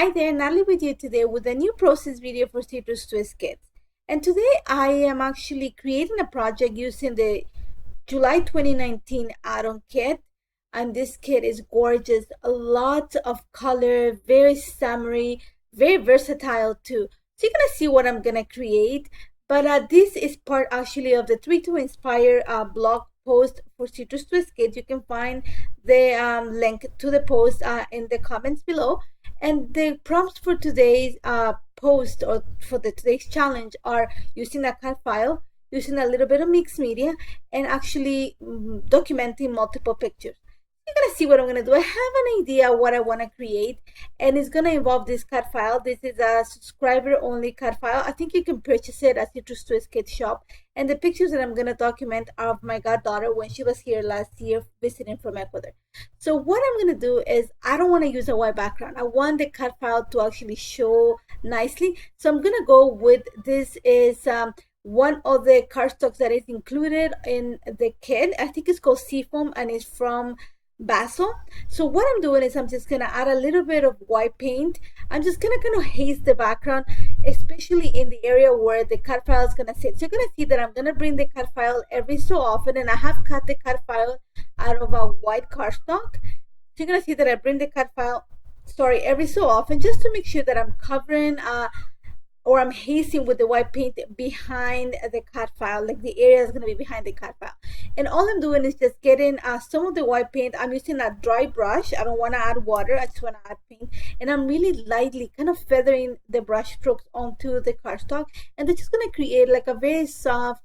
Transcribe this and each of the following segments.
Hi there, Natalie with you today with a new process video for Citrus Twist Kits. And today I am actually creating a project using the July 2019 add-on kit. And this kit is gorgeous, a lot of color, very summery, very versatile too. So you're gonna see what I'm gonna create. But this is part actually of the 3 to Inspire blog post for Citrus Twist Kits. You can find the link to the post in the comments below. And the prompts for today's post or for today's challenge are using a CAD file, using a little bit of mixed media, and actually documenting multiple pictures. You're gonna see what I'm gonna do. I have an idea what I want to create, and it's gonna involve this CAD file. This is a subscriber only CAD file. I think you can purchase it at Citrus Twist Kit shop. And the pictures that I'm gonna document are of my goddaughter when she was here last year visiting from Ecuador. So what I'm gonna do is I don't want to use a white background. I want the CAD file to actually show nicely. So I'm gonna go with this is one of the cardstocks that is included in the kit. I think it's called Seafoam and it's from Basil. So what I'm doing is I'm just gonna add a little bit of white paint. I'm just gonna kind of haze the background, especially in the area where the CAD file is gonna sit. So you're gonna see that I'm gonna bring the CAD file every so often, and I have cut the CAD file out of a white cardstock. So you're gonna see that I bring the CAD file, every so often, just to make sure that I'm covering or I'm hazing with the white paint behind the CAD file, like the area is going to be behind the CAD file. And all I'm doing is just getting some of the white paint. I'm using a dry brush. I don't want to add water. I just want to add paint. And I'm really lightly kind of feathering the brush strokes onto the cardstock. And they're just going to create like a very soft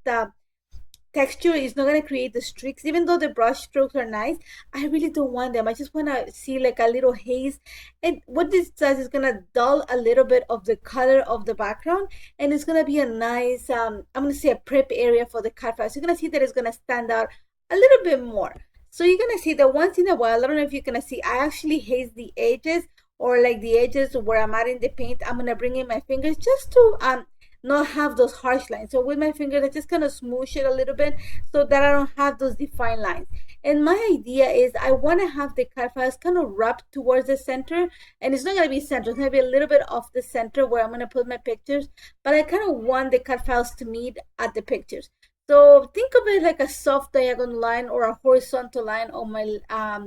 texture. Is not going to create the streaks. Even though the brush strokes are nice, I really don't want them. I just want to see like a little haze. And what this does is going to dull a little bit of the color of the background, and it's going to be a nice I'm going to say a prep area for the CAD file. So you're going to see that it's going to stand out a little bit more. So you're going to see that once in a while, I don't know if you're going to see, I actually haze the edges, or like the edges where I'm adding the paint. I'm going to bring in my fingers just to not have those harsh lines. So with my fingers, I just kind of smoosh it a little bit so that I don't have those defined lines. And my idea is I want to have the CAD files kind of wrapped towards the center, and it's not going to be center. It's going to be a little bit off the center where I'm going to put my pictures, but I kind of want the CAD files to meet at the pictures. So think of it like a soft diagonal line or a horizontal line on my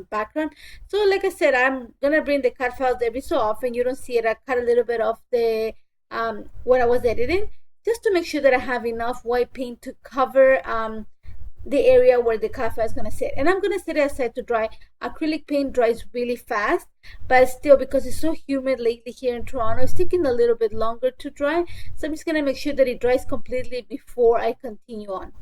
background. So like I said, I'm going to bring the CAD files every so often. You don't see it. I cut a little bit off the when I was editing, just to make sure that I have enough white paint to cover the area where the CAD file is going to sit. And I'm going to set it aside to dry. Acrylic paint dries really fast, but still, because it's so humid lately here in Toronto, it's taking a little bit longer to dry. So I'm just going to make sure that it dries completely before I continue on.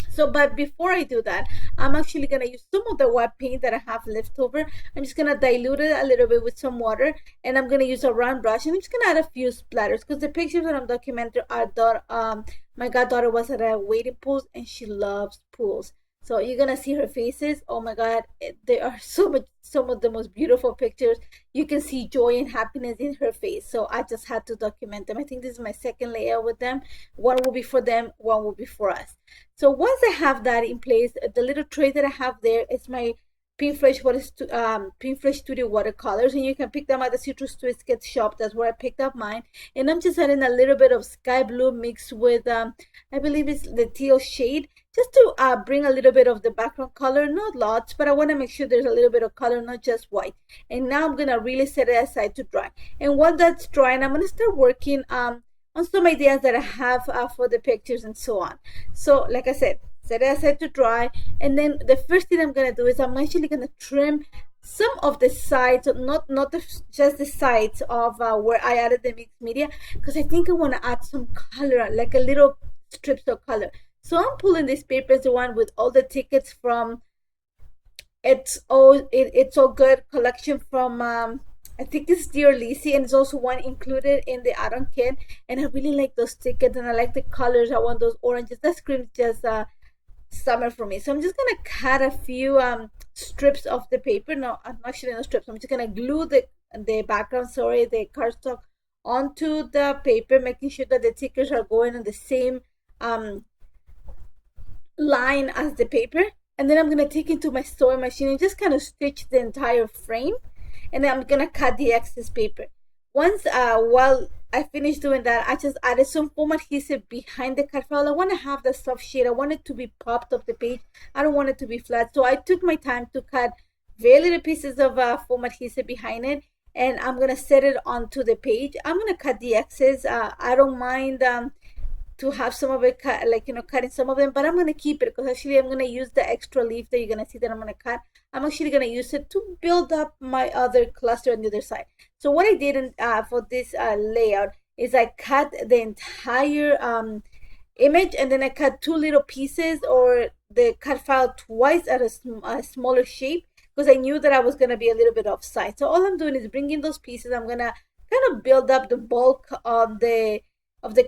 So, but before I do that, I'm actually going to use some of the white paint that I have left over. I'm just going to dilute it a little bit with some water, and I'm going to use a round brush, and I'm just going to add a few splatters because the pictures that I'm documenting are done. My goddaughter was at a wading pool, and she loves pools. So you're going to see her faces. Oh my God, they are some of the most beautiful pictures. You can see joy and happiness in her face. So I just had to document them. I think this is my second layout with them. One will be for them, one will be for us. So once I have that in place, the little tray that I have there is my Pinkfresh Studio watercolors, and you can pick them at the Citrus Twist Kit shop. That's where I picked up mine. And I'm just adding a little bit of sky blue mixed with I believe it's the teal shade, just to bring a little bit of the background color. Not lots, but I want to make sure there's a little bit of color, not just white. And now I'm gonna really set it aside to dry. And while that's drying, I'm gonna start working on some ideas that I have for the pictures and so on. So like I said, set it aside to dry, and then the first thing I'm gonna do is I'm actually gonna trim some of the sides, just the sides of where I added the mixed media, because I think I want to add some color, like a little strips of color. So I'm pulling this paper, is the one with all the tickets from It's All Good collection from I think it's Dear Lizzie, and it's also one included in the add-on kit. And I really like those tickets, and I like the colors. I want those oranges. That screams just summer for me. So I'm just gonna cut a few strips of the paper. No, I'm actually no strips. I'm just gonna glue the background, the cardstock, onto the paper, making sure that the tickets are going on the same line as the paper. And then I'm gonna take it to my sewing machine and just kind of stitch the entire frame, and then I'm gonna cut the excess paper. once while I finished doing that, I just added some foam adhesive behind the card file. I want to have the soft shade. I want it to be popped off the page. I don't want it to be flat. So I took my time to cut very little pieces of foam adhesive behind it, and I'm gonna set it onto the page. I'm gonna cut the excess. I don't mind to have some of it cut, like, cutting some of them, but I'm going to keep it because actually I'm going to use the extra leaf that you're going to see that I'm going to cut. I'm actually going to use it to build up my other cluster on the other side. So what I did for this layout is I cut the entire image, and then I cut two little pieces, or the cut file twice at a smaller shape, because I knew that I was going to be a little bit offside. So all I'm doing is bringing those pieces. I'm going to kind of build up the bulk of the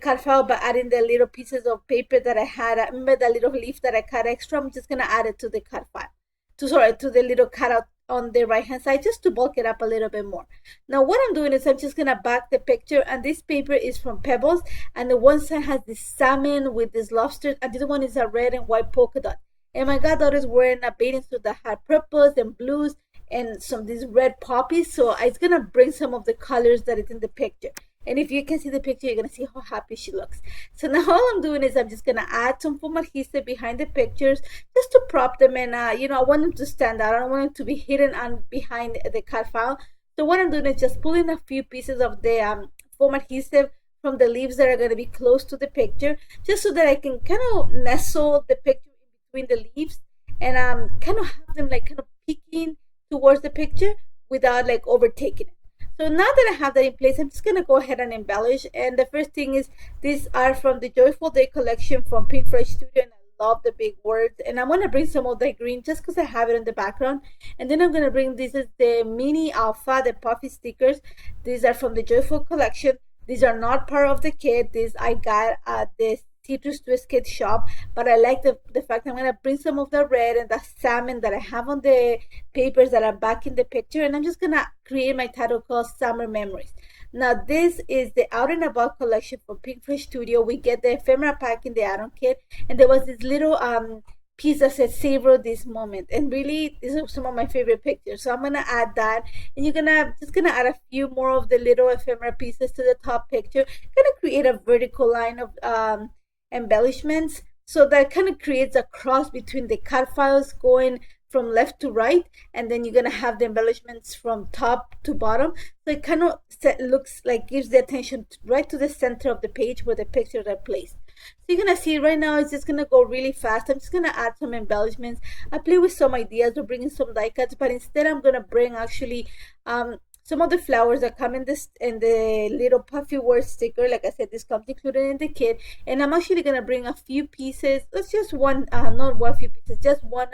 cut file by adding the little pieces of paper that I had. Remember the little leaf that I cut extra? I'm just gonna add it to the cut file, to the little cutout on the right hand side, just to bulk it up a little bit more. Now what I'm doing is I'm just gonna back the picture, and this paper is from Pebbles, and the one side has this salmon with this lobster, and the other one is a red and white polka dot. And my goddaughter is wearing a bathing suit that had purples and blues and some these red poppies, so it's gonna bring some of the colors that is in the picture. And if you can see the picture, you're going to see how happy she looks. So now all I'm doing is I'm just going to add some foam adhesive behind the pictures, just to prop them. And, I want them to stand out. I don't want them to be hidden behind the cut file. So what I'm doing is just pulling a few pieces of the foam adhesive from the leaves that are going to be close to the picture, just so that I can kind of nestle the picture in between the leaves, and kind of have them like kind of peeking towards the picture without like overtaking it. So now that I have that in place, I'm just going to go ahead and embellish. And the first thing is, these are from the Joyful Day collection from Pink Fresh Studio, and I love the big words. And I'm going to bring some of that green just because I have it in the background. And then I'm going to bring, this is the Mini Alpha, the puffy stickers. These are from the Joyful collection. These are not part of the kit. These I got at this Citrus Twist Kit shop, but I like the fact I'm going to bring some of the red and the salmon that I have on the papers that are back in the picture, and I'm just going to create my title called Summer Memories. Now this is the Out and About collection from Pink Fresh Studio. We get the ephemera pack in the add-on kit, and there was this little piece that said savor this moment, and really these are some of my favorite pictures. So I'm gonna add that, and you're just gonna add a few more of the little ephemera pieces to the top picture, kind of create a vertical line of embellishments, so that kind of creates a cross between the cut files going from left to right, and then you're gonna have the embellishments from top to bottom. So it kind of looks like, gives the attention right to the center of the page where the pictures are placed. So you're gonna see right now it's just gonna go really fast. I'm just gonna add some embellishments. I play with some ideas of bringing some die cuts, but instead I'm gonna bring actually some of the flowers that come in the little puffy word sticker. Like I said, this comes included in the kit, and I'm actually gonna bring a few pieces. It's just one, not one few pieces, just one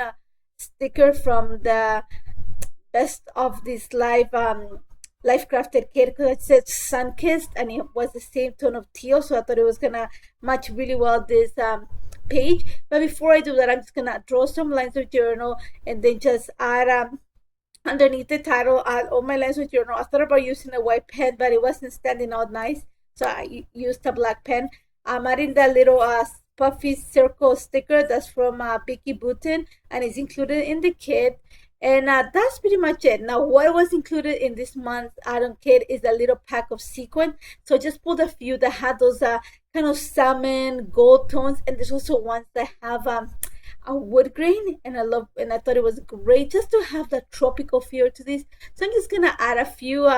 sticker from the Best of this live crafted kit, because it said sun kissed and it was the same tone of teal, so I thought it was gonna match really well this page. But before I do that, I'm just gonna draw some lines of journal, and then just add underneath the title, add all my lines of journal. I thought about using a white pen, but it wasn't standing out nice, so I used a black pen. I'm adding that little puffy circle sticker that's from Picky Boutin, and it's included in the kit. And that's pretty much it. Now, what was included in this month's add-on kit is a little pack of sequin. So I just pulled a few that had those kind of salmon gold tones, and there's also ones that have a wood grain, and I thought it was great just to have that tropical feel to this. So I'm just gonna add a few.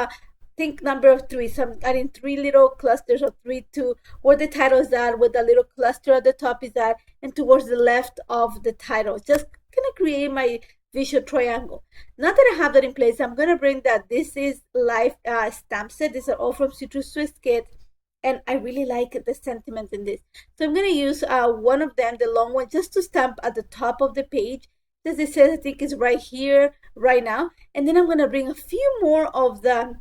Think number of 3. So I'm adding 3 little clusters of 3 to where the title is at, with the little cluster at the top is at, and towards the left of the title. Just gonna create my visual triangle. Now that I have that in place, I'm gonna bring that. This is live stamp set. These are all from Citrus Twist Kit, and I really like the sentiments in this. So I'm gonna use one of them, the long one, just to stamp at the top of the page. As it says, I think it's right here, right now. And then I'm gonna bring a few more of the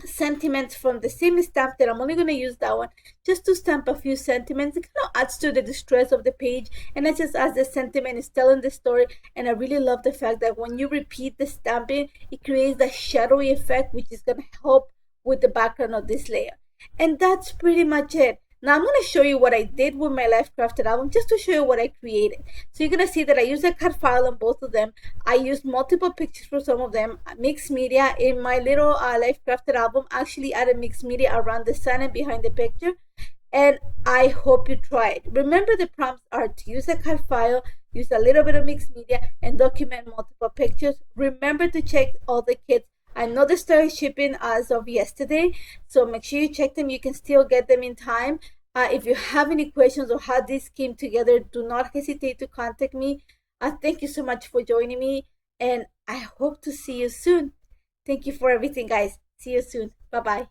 sentiments from the same stamp that I'm only going to use that one just to stamp a few sentiments. It kind of adds to the distress of the page, and it just as the sentiment is telling the story. And I really love the fact that when you repeat the stamping, it creates that shadowy effect, which is going to help with the background of this layer. And that's pretty much it. Now I'm going to show you what I did with my Life Crafted album, just to show you what I created. So you're going to see that I used a cut file on both of them. I used multiple pictures for some of them, mixed media. In my little Life Crafted album, I actually added mixed media around the sun and behind the picture. And I hope you try it. Remember, the prompts are to use a cut file, use a little bit of mixed media, and document multiple pictures. Remember to check all the kits. I know they started shipping as of yesterday, so make sure you check them. You can still get them in time. If you have any questions on how this came together, do not hesitate to contact me. Thank you so much for joining me, and I hope to see you soon. Thank you for everything, guys. See you soon. Bye-bye.